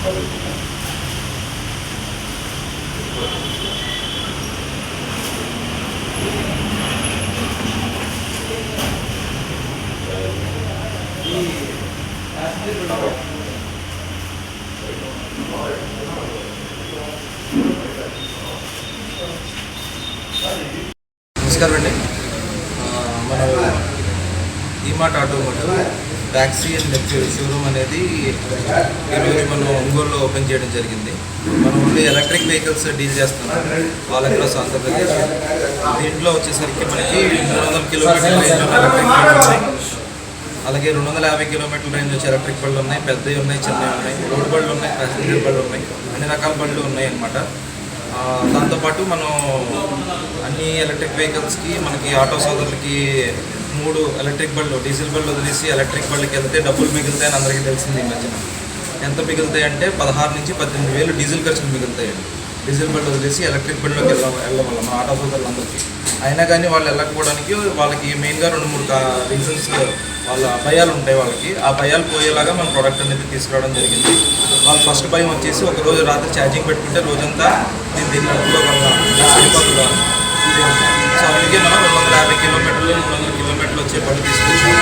నమస్కారం అండి. మన ఈమార్ట్ ఆటోమోటివ్ ట్యాక్సీ అండ్ షోరూమ్ అనేది ఈరోజు మనం ఒంగోలులో ఓపెన్ చేయడం జరిగింది. మనం ఓన్లీ ఎలక్ట్రిక్ వెహికల్స్ డీల్ చేస్తున్నాం ఆల్ అక్రాస్ ఆంధ్రప్రదేశ్. దీంట్లో వచ్చేసరికి మనకి 300 కిలోమీటర్ల రేంజ్ ఎలక్ట్రిక్ బళ్ళు ఉన్నాయి, అలాగే 250 కిలోమీటర్ల రేంజ్ వచ్చి ఎలక్ట్రిక్ బళ్ళు ఉన్నాయి, పెద్దవి ఉన్నాయి, చిన్నవి ఉన్నాయి, రోడ్ బళ్ళు ఉన్నాయి, ప్యాసింజర్ బళ్ళు ఉన్నాయి, అన్ని రకాల బళ్ళు ఉన్నాయి అన్నమాట. దాంతోపాటు మనం అన్ని ఎలక్ట్రిక్ వెహికల్స్కి మనకి ఆటో సోదరులకి 3 ఎలక్ట్రిక్ బళ్ళు, డీజిల్ బళ్ళు వదిలేసి ఎలక్ట్రిక్ బళ్ళకి వెళ్తే డబ్బులు మిగులుతాయని అందరికీ తెలిసింది. ఈ మధ్యన ఎంత మిగులుతాయి అంటే 16 నుంచి 18 వేలు డీజిల్ ఖర్చులు మిగులుతాయండి. డీజిల్ బళ్ళు వదిలేసి ఎలక్ట్రిక్ బళ్ళలోకి వెళ్ళడం వల్ల మన ఆటో సోదరులందరికీ. అయినా కానీ వాళ్ళు వెళ్ళకపోవడానికి వాళ్ళకి మెయిన్గా 2-3 రీజన్స్, వాళ్ళ భయాలు ఉంటాయి వాళ్ళకి. ఆ భయాలు పోయేలాగా మన ప్రోడక్ట్ అనేది తీసుకురావడం జరిగింది. వాళ్ళు ఫస్ట్ భయం వచ్చేసి ఒకరోజు రాత్రి ఛార్జింగ్ పెట్టుకుంటే రోజంతా నేను దీన్ని నడుపుకోగలను, సరిపోతుందా. సో అందుకే మనం 250 కిలోమీటర్లు 300 కిలోమీటర్లు వచ్చే బళ్ళు తీసుకొచ్చాం.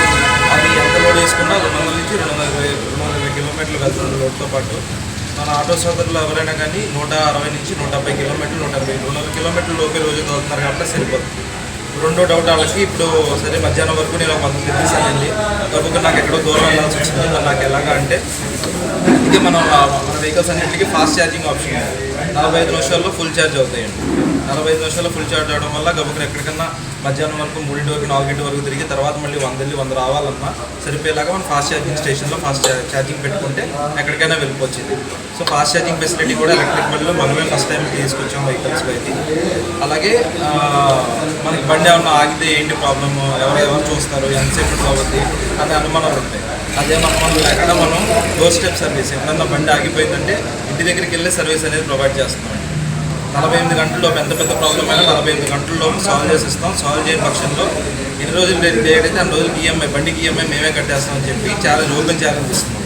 అది ఎంత లోడ్ వేసుకున్నా 200 నుంచి 220 కిలోమీటర్లు వెళ్తుంది లోడ్తో పాటు. మన ఆటో సోదరులు ఎవరైనా కానీ 160 నుంచి 170 కిలోమీటర్లు 200 కిలోమీటర్లు లోపే రోజు తోలుతున్నారు కాబట్టి సరిపోతుంది. రెండో డౌట్ వాళ్ళకి, ఇప్పుడు సరే మధ్యాహ్నం వరకు నేను 100 తిరిగిసానండి, కాబట్టి నాకు ఎక్కడో దూరం వెళ్ళాల్సి వచ్చింది, నాకు ఎలాగా అంటే ఇది మన వెహికల్స్ అన్నింటికి ఫాస్ట్ ఛార్జింగ్ ఆప్షన్ ఉంది. 45 నిమిషాల్లో ఫుల్ ఛార్జ్ అవుతాయండి. 45 నిమిషాల్లో ఫుల్ ఛార్జ్ అవడం వల్ల గబుకుని ఎక్కడికన్నా మధ్యాహ్నం వరకు 3 వరకు 4 వరకు తిరిగి తర్వాత మళ్ళీ 100 రావాలన్నా సరిపోయేలాగా మనం ఫాస్ట్ ఛార్జింగ్ స్టేషన్లో ఫాస్ట్ ఛార్జింగ్ పెట్టుకుంటే ఎక్కడికైనా వెళ్ళిపోవచ్చు. సో ఫాస్ట్ ఛార్జింగ్ ఫెసిలిటీ కూడా ఎలక్ట్రిక్ బండిలో మనమే ఫస్ట్ టైం తీసుకొచ్చాం వెహికల్స్లో అయితే. అలాగే మనకి బండి ఏమన్నా ఆగితే ఏంటి ప్రాబ్లము, ఎవరు చూస్తారు, ఎంతసేపు అవుతుంది అనే అనుమానాలు ఉంటాయి. అదే మనం లేకుండా మనం డోర్ స్టెప్ సర్వీస్, ఎప్పుడన్నా బండి ఆగిపోయిందంటే ఇంటి దగ్గరికి వెళ్ళి సర్వీస్ అనేది ప్రొవైడ్ చేస్తున్నాం. 48 గంటల్లో పెద్ద ప్రాబ్లం అయినా 48 గంటల్లో సాల్వ్ చేసిస్తాం. సాల్వ్ చేయని పక్షంలో ఎన్ని రోజులు డేట్ అయితే అన్ని రోజులకి బండికి ఈఎంఐ మేమే కట్టేస్తామని చెప్పి ఓపెన్ ఛాలెంజ్ ఇస్తున్నాం.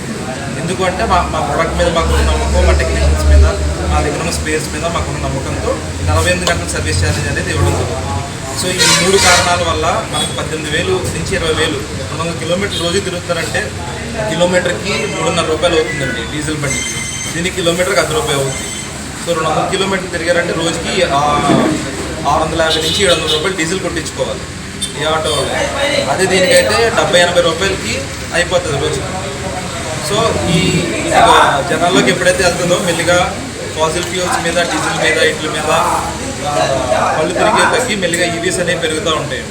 ఎందుకంటే మా ప్రోడక్ట్ మీద మాకున్న నమ్మకం, మా టెక్నీషియన్స్ మీద, మా దగ్గర ఉన్న స్పేస్ మీద మాకున్న నమ్మకంతో 48 గంటల సర్వీస్ ఛార్జెస్ అనేది ఇవ్వడం జరుగుతుంది. సో ఈ 3 కారణాల వల్ల మనకు 18,000 నుంచి 20,000 200 కిలోమీటర్లు రోజు తిరుగుతారంటే కిలోమీటర్కి 3.5 రూపాయలు అవుతుందండి డీజిల్ బండికి. దీనికి కిలోమీటర్కి 10 రూపాయలు అవుతుంది. సో 200 కిలోమీటర్లు తిరిగారంటే రోజుకి 650 నుంచి 700 రూపాయలు డీజిల్ కొట్టించుకోవాలి ఈ ఆటో వల్ల. అదే దీనికైతే 70-80 రూపాయలకి అయిపోతుంది రోజుకి. సో ఈ జనాల్లోకి ఎప్పుడైతే వెళ్తుందో మెల్లిగా ఫాసిల్ ఫ్యూల్స్ మీద, డీజిల్ మీద, ఇట్ల మీద పళ్ళు తిరిగే తగ్గి మెల్లిగా ఈవీస్ అనేవి పెరుగుతూ ఉంటాయి.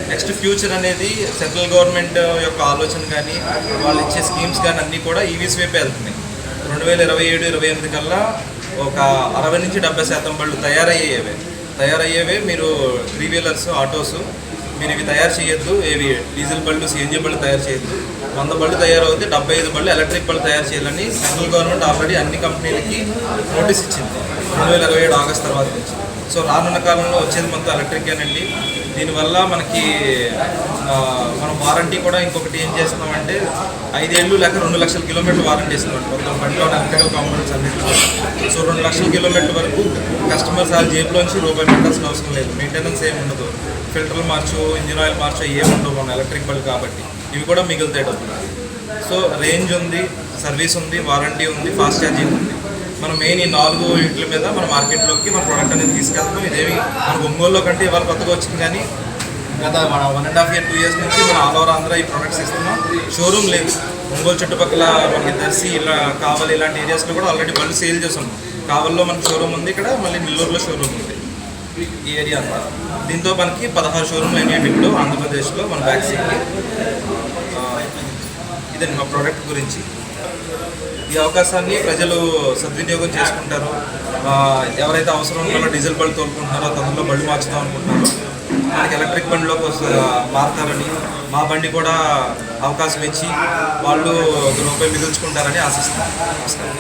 నెక్స్ట్ ఫ్యూచర్ అనేది సెంట్రల్ గవర్నమెంట్ యొక్క ఆలోచన కానీ వాళ్ళు ఇచ్చే స్కీమ్స్ కానీ అన్నీ కూడా ఈవీస్ వైపే వెళ్తున్నాయి. 2027-28 కల్లా ఒక 60 నుంచి 70% బళ్ళు తయారయ్యేవే. మీరు 3 వీలర్స్ ఆటోస్ మీరు ఇవి తయారు చేయొద్దు, ఏవి డీజిల్ బళ్ళు, సిఎన్జీ బళ్ళు తయారు చేయొద్దు. 100 బళ్ళు తయారవుతే 75 బళ్ళు ఎలక్ట్రిక్ బళ్ళు తయారు చేయాలని సెంట్రల్ గవర్నమెంట్ ఆల్రెడీ అన్ని కంపెనీలకి నోటీస్ ఇచ్చింది 2027 ఆగస్ట్ తర్వాత నుంచి. సో రానున్న కాలంలో వచ్చేది మొత్తం ఎలక్ట్రికేనండి. దీనివల్ల మనకి మనం వారంటీ కూడా ఇంకొకటి ఏం చేస్తున్నామంటే 5 ఏళ్ళు లేక 2 లక్షల కిలోమీటర్లు వారంటీ ఇస్తున్నాం మొత్తం బండిలో ఎలక్ట్రికల్ కాంపోనెంట్స్ అన్నింటిలో. సో 2 లక్షల కిలోమీటర్ల వరకు కస్టమర్స్ ఆ జేబులోంచి రూపాయి పెట్టాల్సిన అవసరం లేదు. మెయింటెనెన్స్ ఏమి ఉండదు, ఫిల్టర్లు మార్చు, ఇంజిన్ ఆయిల్ మార్చు ఏమి ఉండవు మన ఎలక్ట్రిక్ బళ్ళు కాబట్టి. ఇవి కూడా మిగులుతాయి డబ్బులు. సో రేంజ్ ఉంది, సర్వీస్ ఉంది, వారంటీ ఉంది, ఫాస్ట్ ఛార్జింగ్ ఉంది. మనం మెయిన్ ఈ 4 వీటి మీద మన మార్కెట్లోకి మన ప్రోడక్ట్ అనేది తీసుకెళ్తాం. ఇదేమి మన ఒంగోలులో కంటే ఇవాళ కొత్తగా వచ్చింది, కానీ గత మన 1.5 year 2 years నుంచి మన ఆల్ ఓవర్ ఆంధ్ర ఈ ప్రొడక్ట్స్ ఇస్తున్నాం. షోరూమ్ లేదు ఒంగోలు చుట్టుపక్కల, మనకి దర్శి, ఇలా కావలి ఇలాంటి ఏరియాస్లో కూడా ఆల్రెడీ బళ్ళు సేల్ చేస్తున్నాం. కావలిలో మనకి షోరూమ్ ఉంది, ఇక్కడ మళ్ళీ నెల్లూరులో షోరూమ్ ఉంది ఈ ఏరియా అంతా. దీంతో మనకి 16 షోరూమ్లు అయినాయి ఇప్పుడు ఆంధ్రప్రదేశ్లో మన వ్యాక్సిన్కి. ఇదండి మా ప్రోడక్ట్ గురించి. ఈ అవకాశాన్ని ప్రజలు సద్వినియోగం చేసుకుంటారు. ఎవరైతే అవసరం ఉన్నారో డీజిల్ బళ్ళు తోలుకుంటున్నారో, తొందరలో బళ్ళు మార్చుదాం అనుకుంటున్నారో మనకి ఎలక్ట్రిక్ బండిలోకి మారుతారని, మా బండి కూడా అవకాశం ఇచ్చి వాళ్ళు రూపాయి మిగుల్చుకుంటారని ఆశిస్తున్నాం. నమస్కారం.